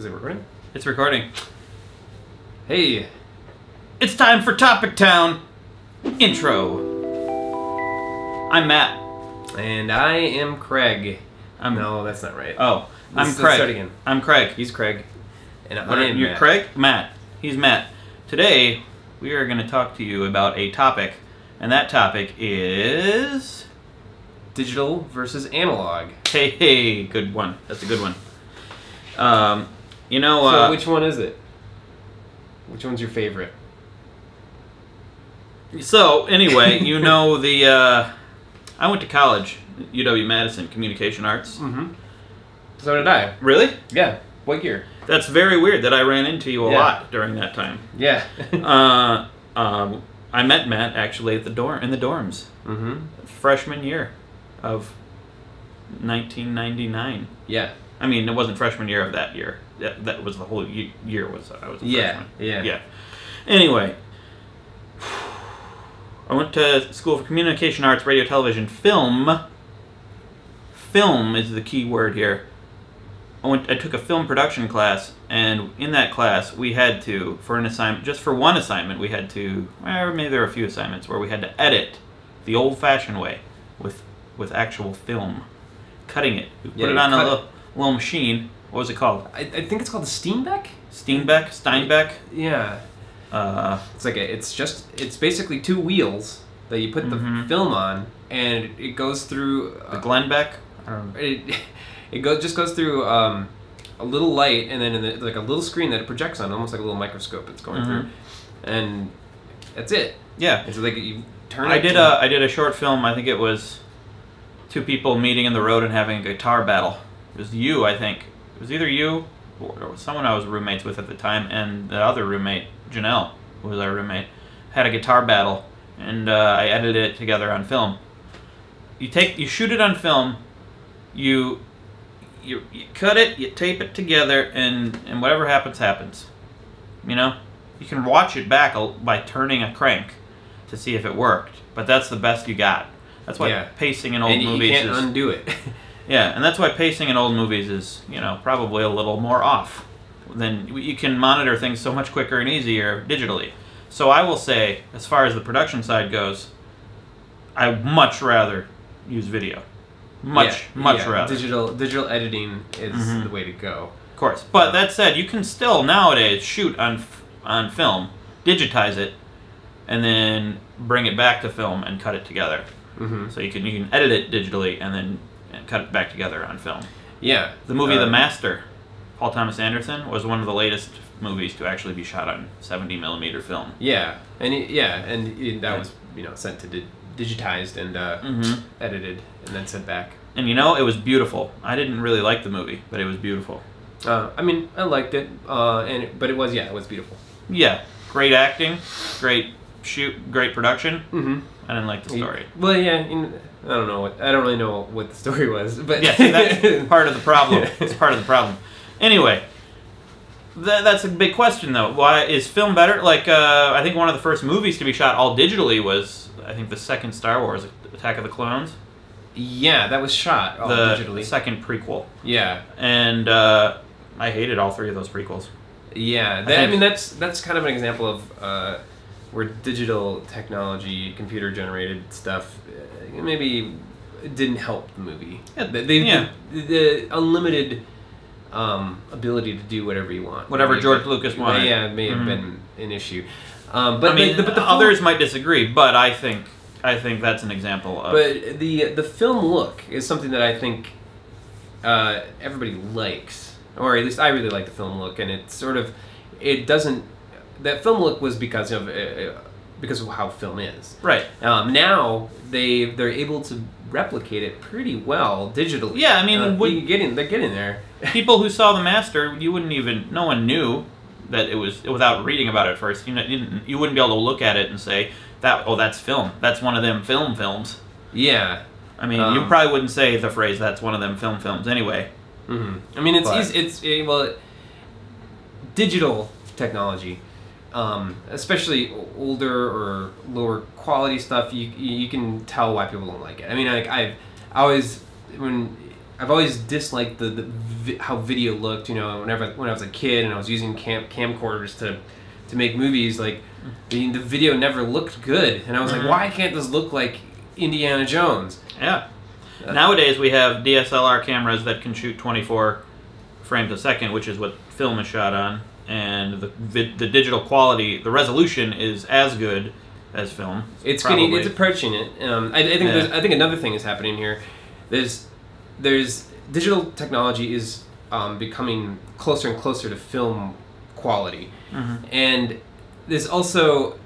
Is it recording? It's recording. Hey. It's time for Topic Town intro. I'm Matt. And I am Craig. No, that's not right. Oh, Let's Craig. start again. I'm Craig. He's Craig. And I am You're Matt. Craig? Matt. He's Matt. Today, we are going to talk to you about a topic, and that topic is... Digital versus analog. Hey, good one. That's a good one. So which one is it? Which one's your favorite? So, anyway, I went to college, UW-Madison, Communication Arts. Mm-hmm. So did I. Really? Yeah. What year? That's very weird that I ran into you a lot during that time. Yeah. I met Matt, actually, at in the dorms. Mm-hmm. Freshman year of 1999. Yeah. I mean, it wasn't freshman year of that year. That was the whole year I was a freshman. Yeah. Anyway, I went to school for communication arts, radio, television, film. Film is the key word here. I took a film production class, and in that class we had to, for an assignment, just for one assignment, we had to, or maybe there were a few assignments where we had to edit the old-fashioned way with actual film, cutting it. We put it on a little machine. What was it called? I think it's called the Steinbeck. Steinbeck. Yeah. It's basically two wheels that you put the film on, and it goes through the Glenbeck. It goes through a little light, and then like a little screen that it projects on, almost like a little microscope. It's going through, and that's it. Yeah. And so like you turn. I did a short film. I think it was two people meeting in the road and having a guitar battle. It was you, I think. It was either you or someone I was roommates with at the time, and the other roommate, Janelle, who was our roommate, had a guitar battle, and I edited it together on film. You shoot it on film, you cut it, you tape it together, and whatever happens, happens. You know? You can watch it back by turning a crank to see if it worked, but that's the best you got. That's why pacing in old movies you can't undo it. Yeah, and that's why pacing in old movies is, probably a little more off. Then you can monitor things so much quicker and easier digitally. So I will say, as far as the production side goes, I'd much rather use video. Much rather. Digital editing is the way to go. Of course. But that said, you can still nowadays shoot on film, digitize it, and then bring it back to film and cut it together. So you can edit it digitally and then cut it back together on film. Yeah. The movie The Master, Paul Thomas Anderson, was one of the latest movies to actually be shot on 70mm film. Yeah, and that was sent to digitized and edited and then sent back. And it was beautiful. I didn't really like the movie, but it was beautiful. I mean, I liked it, but it was beautiful. Yeah, great acting, great shoot, great production. I didn't like the story. Well, yeah, I don't know. I don't really know what the story was, but yeah, see, that's part of the problem. It's part of the problem. Anyway, that's a big question, though. Why is film better? Like, I think one of the first movies to be shot all digitally was, I think, the second Star Wars, Attack of the Clones. Yeah, that was shot all digitally. The second prequel. Yeah, and I hated all three of those prequels. Yeah, that's kind of an example of where digital technology, computer-generated stuff, maybe didn't help the movie. Yeah, the unlimited ability to do whatever you want. Whatever George Lucas wanted. Yeah, it may have been an issue. But the others might disagree, but I think that's an example of. But the film look is something that I think everybody likes, or at least I really like the film look, and it doesn't. That film look was because of how film is. Right. Now they're able to replicate it pretty well digitally. Yeah, I mean, they're getting there. People who saw The Master, no one knew that it was, without reading about it first. You wouldn't be able to look at it and say that's film. That's one of them films. Yeah. I mean, you probably wouldn't say the phrase "that's one of them films" anyway. I mean, it's easy. Digital technology. Especially older or lower quality stuff, you can tell why people don't like it. I mean, I always, when I've always disliked how video looked. You know, when I was a kid and I was using camcorders to make movies, like the video never looked good, and I was like, why can't this look like Indiana Jones? Yeah. Nowadays we have DSLR cameras that can shoot 24 frames a second, which is what film is shot on, and the digital quality, the resolution is as good as film. It's approaching it. I think another thing is happening here. There's digital technology is becoming closer and closer to film quality, and there's also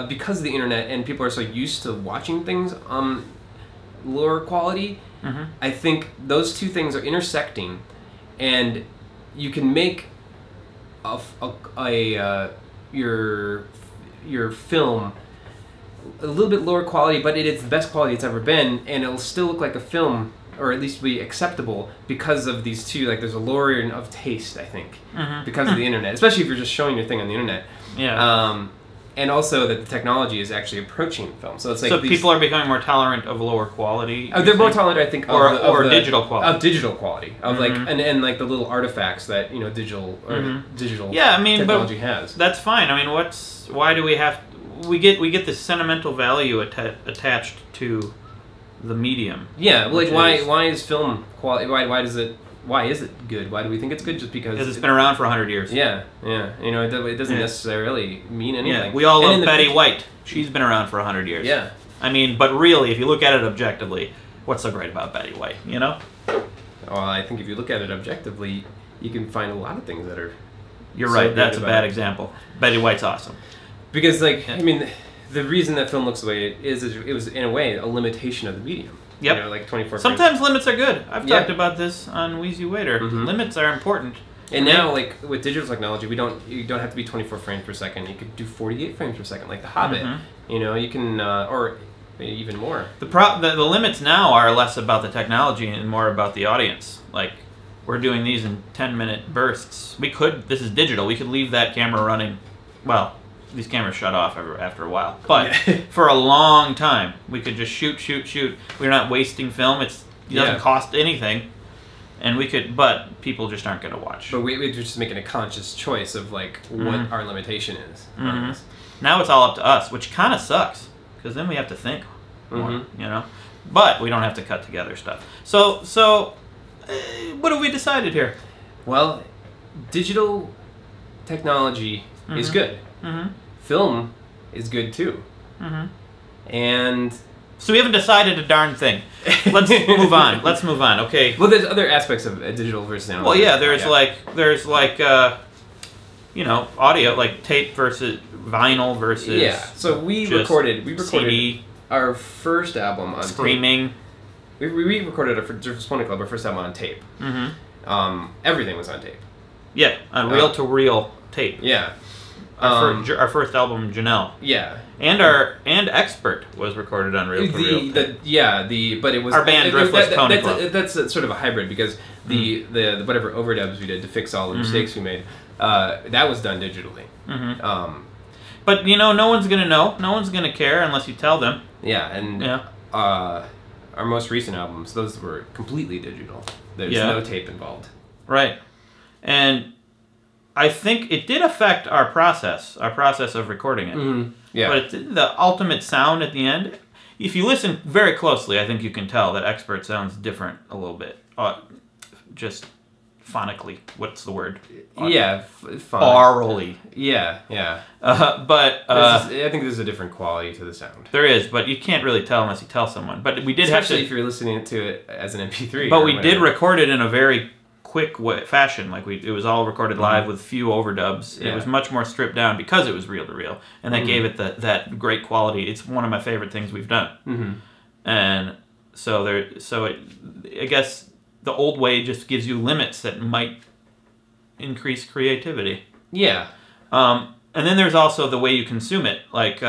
because of the internet and people are so used to watching things lower quality. I think those two things are intersecting, and you can make your film a little bit lower quality, but it's the best quality it's ever been, and it'll still look like a film, or at least be acceptable because of these two. Like, there's a lowering of taste, I think, because of the internet, especially if you're just showing your thing on the internet. Yeah. And also that the technology is actually approaching film. So it's like people are becoming more tolerant of lower quality. They're more tolerant, I think, of digital quality. Of digital quality, of like and like the little artifacts that digital technology has. That's fine. I mean, why do we have? We get this sentimental value attached to the medium. Yeah, like why is film quality? Why is it good? Why do we think it's good? Just because it's been around for 100 years. Yeah. It doesn't necessarily mean anything. Yeah. We all love Betty White. She's been around for 100 years. Yeah. I mean, but really, if you look at it objectively, what's so great about Betty White? Well, I think if you look at it objectively, you can find a lot of things that are. You're right. That's a bad example. Betty White's awesome. Because, I mean, the reason that film looks the way it is it was, in a way, a limitation of the medium. Yep. Like 24 frames. Sometimes limits are good. I've talked about this on WheezyWaiter. Limits are important. And now, like, with digital technology, you don't have to be 24 frames per second. You could do 48 frames per second, like The Hobbit. You can, or even more. The limits now are less about the technology and more about the audience. Like, we're doing these in 10-minute bursts. This is digital. We could leave that camera running, well, these cameras shut off after a while. But for a long time, we could just shoot. We're not wasting film. It doesn't cost anything. And but people just aren't going to watch. But we're just making a conscious choice of, like, what our limitation is. Now it's all up to us, which kind of sucks. Because then we have to think more, But we don't have to cut together stuff. So what have we decided here? Well, digital technology is good. Film is good too. And so we haven't decided a darn thing. Let's move on. Okay. Well, there's other aspects of digital versus analog. Well, yeah. There's audio, like tape versus vinyl versus. Yeah. So we recorded CD. Our first album on Screaming. Tape. We recorded our first Pony Club, our first album on tape. Everything was on tape. Yeah, on reel-to-reel tape. Yeah. Our first album, Janelle. Yeah. And Expert was recorded on reel-to-reel tape. But it was our band Driftless Pony Club. That's sort of a hybrid because the whatever overdubs we did to fix all the mistakes we made, that was done digitally. But no one's gonna know. No one's gonna care unless you tell them. Yeah, and our most recent albums, those were completely digital. There's no tape involved. Right, and I think it did affect our process of recording it. Yeah. But the ultimate sound at the end, if you listen very closely, I think you can tell that Expert sounds different a little bit. Just phonically. What's the word? Aurally. Yeah. But I think there's a different quality to the sound. There is, but you can't really tell unless you tell someone. But we did especially if you're listening to it as an MP3. But we did record it in a very quick fashion. Like it was all recorded live with few overdubs. Yeah. It was much more stripped down because it was reel to reel, and that gave it that great quality. It's one of my favorite things we've done. And I guess the old way just gives you limits that might increase creativity. Yeah. And then there's also the way you consume it. Like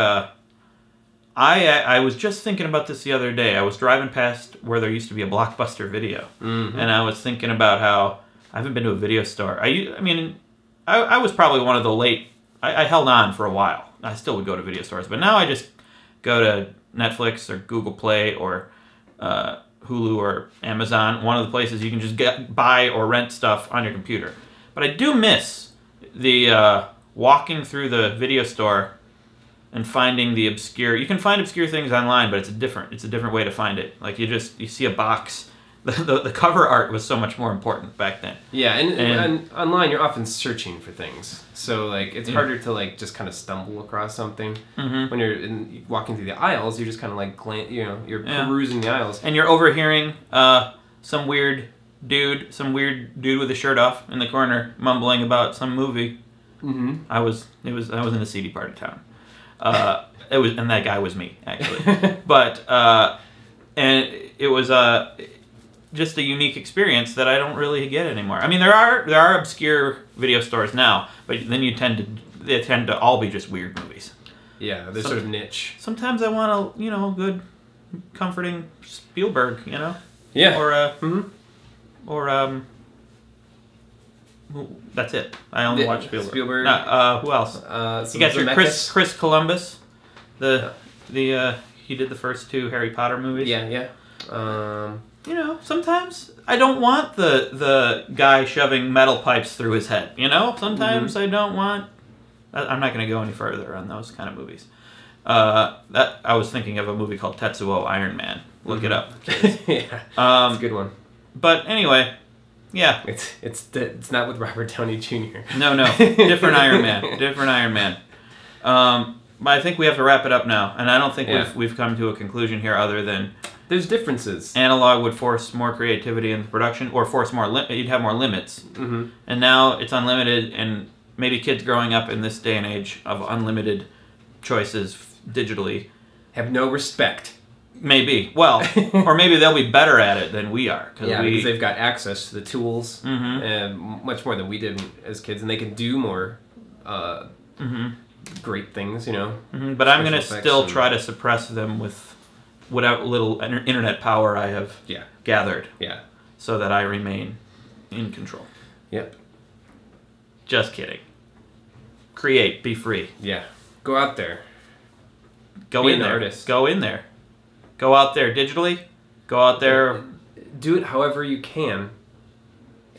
I was just thinking about this the other day. I was driving past where there used to be a Blockbuster Video, and I was thinking about how I haven't been to a video store. I was probably one of the late. I held on for a while. I still would go to video stores, but now I just go to Netflix or Google Play or Hulu or Amazon, one of the places you can just buy or rent stuff on your computer. But I do miss the walking through the video store and finding the obscure. You can find obscure things online, but it's a different way to find it. Like you see a box. The cover art was so much more important back then. Yeah, and online you're often searching for things, so like it's harder to like just kind of stumble across something. When you're walking through the aisles, you're just kind of like you're perusing the aisles, and you're overhearing some weird dude with a shirt off in the corner mumbling about some movie. I was in the seedy part of town. And that guy was me actually, but and it was just a unique experience that I don't really get anymore. I mean, there are obscure video stores now, but then they tend to all be just weird movies. Yeah, they're sort of niche. Sometimes I want a good, comforting Spielberg, Yeah. Or that's it. I only watch Spielberg. Who else? You got your Chris Columbus. He did the first 2 Harry Potter movies. Yeah. Sometimes I don't want the guy shoving metal pipes through his head. Sometimes I don't want. I'm not going to go any further on those kind of movies. That I was thinking of a movie called Tetsuo Iron Man. Look it up, kids. Yeah, it's a good one. But anyway, yeah, it's not with Robert Downey Jr. No, different Iron Man. But I think we have to wrap it up now, and I don't think we've come to a conclusion here other than. There's differences. Analog would force more creativity in the production, or force more. You'd have more limits. And now it's unlimited, and maybe kids growing up in this day and age of unlimited choices digitally have no respect. Maybe. Well, or maybe they'll be better at it than we are. Because they've got access to the tools, and much more than we did as kids, and they can do more great things, But I'm going to still try to suppress them with whatever little internet power I have gathered. Yeah. So that I remain in control. Yep. Just kidding. Create. Be free. Yeah. Go out there. Go in there. Artist. Go in there. Go out there digitally. Go out there. Do it however you can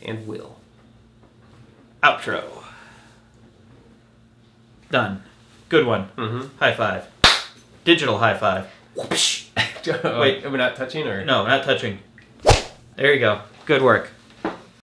and will. Outro. Done. Good one. High five. Digital high five. Wait, are we not touching or? No, not touching. There you go. Good work.